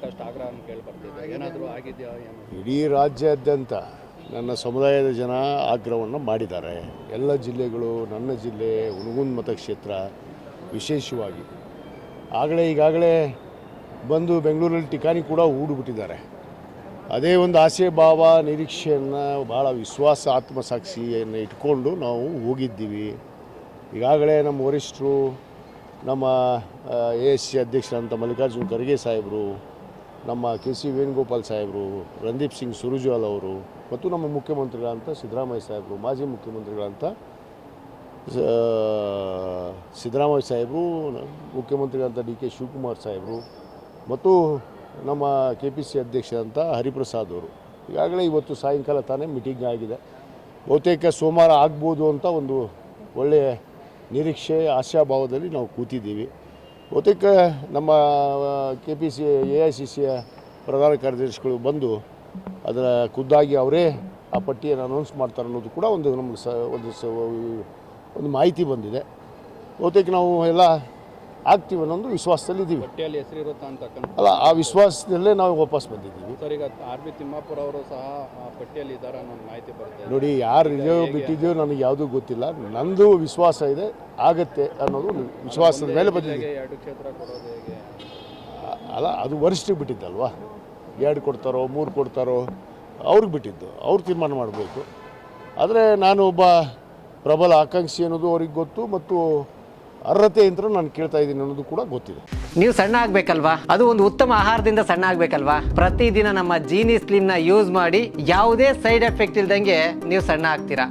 ಸಾಕಷ್ಟು ಆಗ್ರಹವನ್ನು ಕೇಳಿಬರ್ತಿದೆ. ಏನಾದರೂ ಆಗಿದೆಯಾ ಏನು? ಇಡೀ ರಾಜ್ಯಾದ್ಯಂತ ನನ್ನ ಸಮುದಾಯದ ಜನ ಆಗ್ರಹವನ್ನು ಮಾಡಿದ್ದಾರೆ. ಎಲ್ಲ ಜಿಲ್ಲೆಗಳು, ನನ್ನ ಜಿಲ್ಲೆ ಹುನಗುಂದ ಮತಕ್ಷೇತ್ರ ವಿಶೇಷವಾಗಿ ಈಗಾಗಲೇ ಬಂದು ಬೆಂಗಳೂರಲ್ಲಿ ಠಿಕಾಣಿ ಕೂಡ ಹೂಡಿಬಿಟ್ಟಿದ್ದಾರೆ. ಅದೇ ಒಂದು ಆಸೆ ಭಾವ ನಿರೀಕ್ಷೆಯನ್ನು ಭಾಳ ವಿಶ್ವಾಸ ಆತ್ಮಸಾಕ್ಷಿಯನ್ನು ಇಟ್ಕೊಂಡು ನಾವು ಹೋಗಿದ್ದೀವಿ. ಈಗಾಗಲೇ ನಮ್ಮ ವರಿಷ್ಠರು, ನಮ್ಮ ASC ಅಧ್ಯಕ್ಷರಂತ ಮಲ್ಲಿಕಾರ್ಜುನ್ ಖರ್ಗೆ ಸಾಹೇಬರು, ನಮ್ಮ KC ವೇಣುಗೋಪಾಲ್ ಸಾಹೇಬರು, ರಣದೀಪ್ ಸಿಂಗ್ ಸುರ್ಜೇವಾಲಾ ಅವರು ಮತ್ತು ನಮ್ಮ ಮುಖ್ಯಮಂತ್ರಿಗಳಂತ ಸಿದ್ದರಾಮಯ್ಯ ಸಾಹೇಬರು, ಮಾಜಿ ಮುಖ್ಯಮಂತ್ರಿಗಳಂತ ಸಿದ್ದರಾಮಯ್ಯ ಸಾಹೇಬರು, ಮುಖ್ಯಮಂತ್ರಿಗಳಂತ DK ಶಿವಕುಮಾರ್ ಸಾಹೇಬರು ಮತ್ತು ನಮ್ಮ KPC ಅಧ್ಯಕ್ಷರಂತ ಹರಿಪ್ರಸಾದ್ ಅವರು ಈಗಾಗಲೇ ಇವತ್ತು ಸಾಯಂಕಾಲ ತಾನೇ ಮೀಟಿಂಗ್ ಆಗಿದೆ. ಬಹುತೇಕ ಸೋಮವಾರ ಆಗ್ಬೋದು ಅಂತ ಒಂದು ಒಳ್ಳೆಯ ನಿರೀಕ್ಷೆ ಆಶಾಭಾವದಲ್ಲಿ ನಾವು ಕೂತಿದ್ದೀವಿ. ಬಹುತೇಕ ನಮ್ಮ KPC AICCಯ ಪ್ರಧಾನ ಕಾರ್ಯದರ್ಶಿಗಳು ಬಂದು ಅದರ ಖುದ್ದಾಗಿ ಅವರೇ ಆ ಪಟ್ಟಿಯನ್ನು ಅನೌನ್ಸ್ ಮಾಡ್ತಾರೆ ಅನ್ನೋದು ಕೂಡ ಒಂದು ನಮಗೆ ಒಂದು ಮಾಹಿತಿ ಬಂದಿದೆ. ಬಹುತೇಕ ನಾವು ಎಲ್ಲ ಆಗ್ತೀವಿ ಅನ್ನೋದು ವಿಶ್ವಾಸದಲ್ಲಿ ಇದ್ದೀವಿ. ಪಟ್ಟಿಯಲ್ಲಿ ಹೆಸರಿರುತ್ತಾ ಅಂತ ಅಲ್ಲ, ಆ ವಿಶ್ವಾಸದಲ್ಲೇ ನಾವು ವಾಪಸ್ ಬಂದಿದ್ದೀವಿ. ಸರ್, ಈಗ RB ತಿಮ್ಮಾಪುರ ಅವರು ಸಹ ಆ ಪಟ್ಟಿಯಲ್ಲಿ ಇದ್ದಾರೆ ಅನ್ನೋ ಮಾಹಿತಿ ಬರುತ್ತೆ. ನೋಡಿ, ಯಾರು ಇದೆಯೋ ಬಿಟ್ಟಿದೆಯೋ ನನಗೆ ಯಾವುದೂ ಗೊತ್ತಿಲ್ಲ. ನಂದು ವಿಶ್ವಾಸ ಇದೆ, ಆಗತ್ತೆ ಅನ್ನೋದು ವಿಶ್ವಾಸದ ಮೇಲೆ ಬಂದಿದೆ. 2 ಕ್ಷೇತ್ರ ಕೊಡೋದು ಹೇಗೆ? ಅಲ್ಲ, ಅದು ವರಿಷ್ಠರಿಗೆ ಬಿಟ್ಟಿದ್ದಲ್ವಾ. 2 ಕೊಡ್ತಾರೋ 3 ಕೊಡ್ತಾರೋ ಅವ್ರಿಗೆ ಬಿಟ್ಟಿದ್ದು, ಅವ್ರು ತೀರ್ಮಾನ ಮಾಡಬೇಕು. ಆದರೆ ನಾನು ಒಬ್ಬ ಪ್ರಬಲ ಆಕಾಂಕ್ಷಿ ಅನ್ನೋದು ಅವ್ರಿಗೆ ಗೊತ್ತು ಮತ್ತು ಅರ್ಹತೆ ಅಂತ ನಾನು ಕೇಳ್ತಾ ಇದ್ದೀನಿ ಅನ್ನೋದು ಕೂಡ ಗೊತ್ತಿದೆ. ನೀವು ಸಣ್ಣ ಆಗ್ಬೇಕಲ್ವಾ? ಅದು ಒಂದು ಉತ್ತಮ ಆಹಾರದಿಂದ ಸಣ್ಣ ಆಗ್ಬೇಕಲ್ವಾ? ಪ್ರತಿದಿನ ನಮ್ಮ ಜೀನಿ ಸ್ಲಿಮ್ನ ಯೂಸ್ ಮಾಡಿ ಯಾವುದೇ ಸೈಡ್ ಎಫೆಕ್ಟ್ ಇಲ್ದಂಗೆ ನೀವು ಸಣ್ಣ ಆಗ್ತೀರಾ.